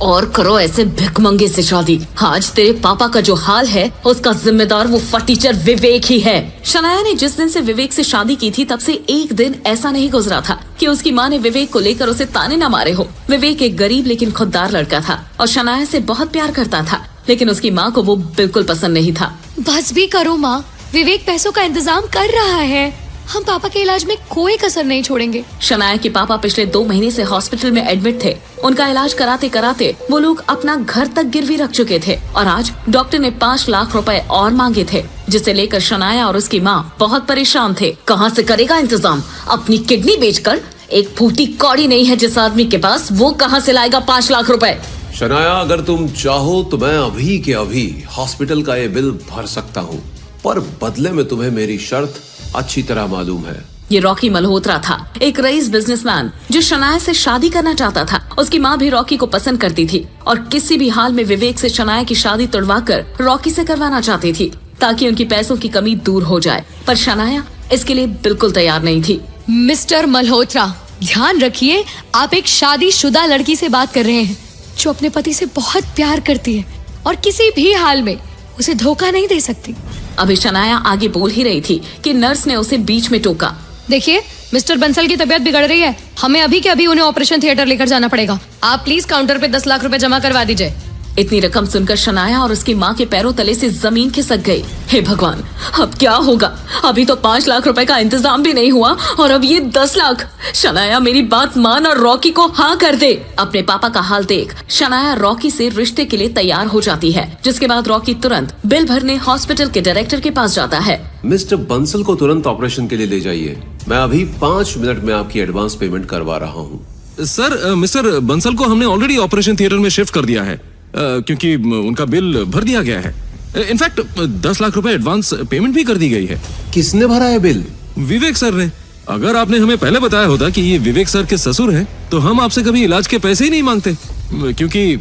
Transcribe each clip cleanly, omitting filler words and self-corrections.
और करो ऐसे भिखमंगे से शादी। आज तेरे पापा का जो हाल है उसका जिम्मेदार वो फटीचर विवेक ही है। शनाया ने जिस दिन से विवेक से शादी की थी तब से एक दिन ऐसा नहीं गुजरा था कि उसकी माँ ने विवेक को लेकर उसे ताने न मारे हो। विवेक एक गरीब लेकिन खुददार लड़का था और शनाया से बहुत प्यार करता था, लेकिन उसकी माँ को वो बिल्कुल पसंद नहीं था। बस भी करो माँ, विवेक पैसों का इंतजाम कर रहा है, हम पापा के इलाज में कोई कसर नहीं छोड़ेंगे। शनाया के पापा पिछले 2 महीने से हॉस्पिटल में एडमिट थे। उनका इलाज कराते कराते वो लोग अपना घर तक गिरवी रख चुके थे और आज डॉक्टर ने 5 लाख रुपए और मांगे थे, जिसे लेकर शनाया और उसकी माँ बहुत परेशान थे। कहाँ से करेगा इंतजाम? अपनी किडनी बेचकर? एक फूटी कौड़ी नहीं है जिस आदमी के पास, वो कहाँ से लाएगा 5 लाख रुपए? शनाया, अगर तुम चाहो तो मैं अभी के अभी हॉस्पिटल का ये बिल भर सकता हूँ, पर बदले में तुम्हें मेरी शर्त अच्छी तरह मालूम है। ये रॉकी मल्होत्रा था, एक रईस बिजनेसमैन जो शनाया से शादी करना चाहता था। उसकी माँ भी रॉकी को पसंद करती थी और किसी भी हाल में विवेक से शनाया की शादी तुड़वाकर रॉकी से करवाना चाहती थी ताकि उनकी पैसों की कमी दूर हो जाए, पर शनाया इसके लिए बिल्कुल तैयार नहीं थी। मिस्टर मल्होत्रा, ध्यान रखिए, आप एक शादीशुदा लड़की से बात कर रहे हैं जो अपने पति से बहुत प्यार करती है और किसी भी हाल में उसे धोखा नहीं दे सकती। अभी शनाया आगे बोल ही रही थी कि नर्स ने उसे बीच में टोका। देखिए, मिस्टर बंसल की तबीयत बिगड़ रही है, हमें अभी के अभी उन्हें ऑपरेशन थिएटर लेकर जाना पड़ेगा। आप प्लीज काउंटर पे 10 लाख रुपए जमा करवा दीजिए। इतनी रकम सुनकर शनाया और उसकी माँ के पैरों तले से जमीन खिसक गई। हे भगवान, अब क्या होगा? अभी तो 5 लाख रुपए का इंतजाम भी नहीं हुआ और अब ये 10 लाख। शनाया, मेरी बात मान और रॉकी को हाँ कर दे। अपने पापा का हाल देख शनाया रॉकी से रिश्ते के लिए तैयार हो जाती है, जिसके बाद रॉकी तुरंत बिल भरने हॉस्पिटल के डायरेक्टर के पास जाता है। मिस्टर बंसल को तुरंत ऑपरेशन के लिए ले जाइए। मैं अभी 5 मिनट में आपकी एडवांस पेमेंट करवा रहा हूँ। सर, मिस्टर बंसल को हमने ऑलरेडी ऑपरेशन थिएटर में शिफ्ट कर दिया है, क्योंकि उनका बिल भर दिया गया है। इनफैक्ट 10 लाख रुपए एडवांस पेमेंट भी कर दी गई है। किसने भरा है बिल? विवेक सर ने। अगर आपने हमें पहले बताया होता कि ये विवेक सर के ससुर हैं, तो हम आपसे कभी इलाज के पैसे ही नहीं मांगते, क्योंकि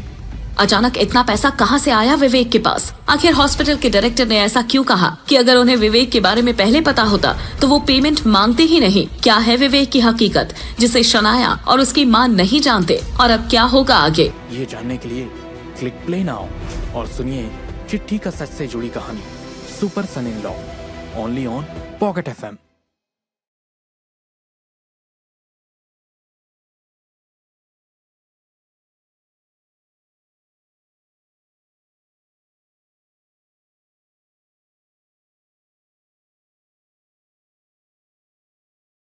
अचानक इतना पैसा कहाँ से आया विवेक के पास? आखिर हॉस्पिटल के डायरेक्टर ने ऐसा क्यों कहा कि अगर उन्हें विवेक के बारे में पहले पता होता तो वो पेमेंट मांगते ही नहीं? क्या है विवेक की हकीकत जिसे शनाया और उसकी माँ नहीं जानते, और अब क्या होगा आगे? ये जानने के लिए क्लिक प्ले नाउ और सुनिए चिट्ठी का सच से जुड़ी कहानी super son in law, only on pocket FM।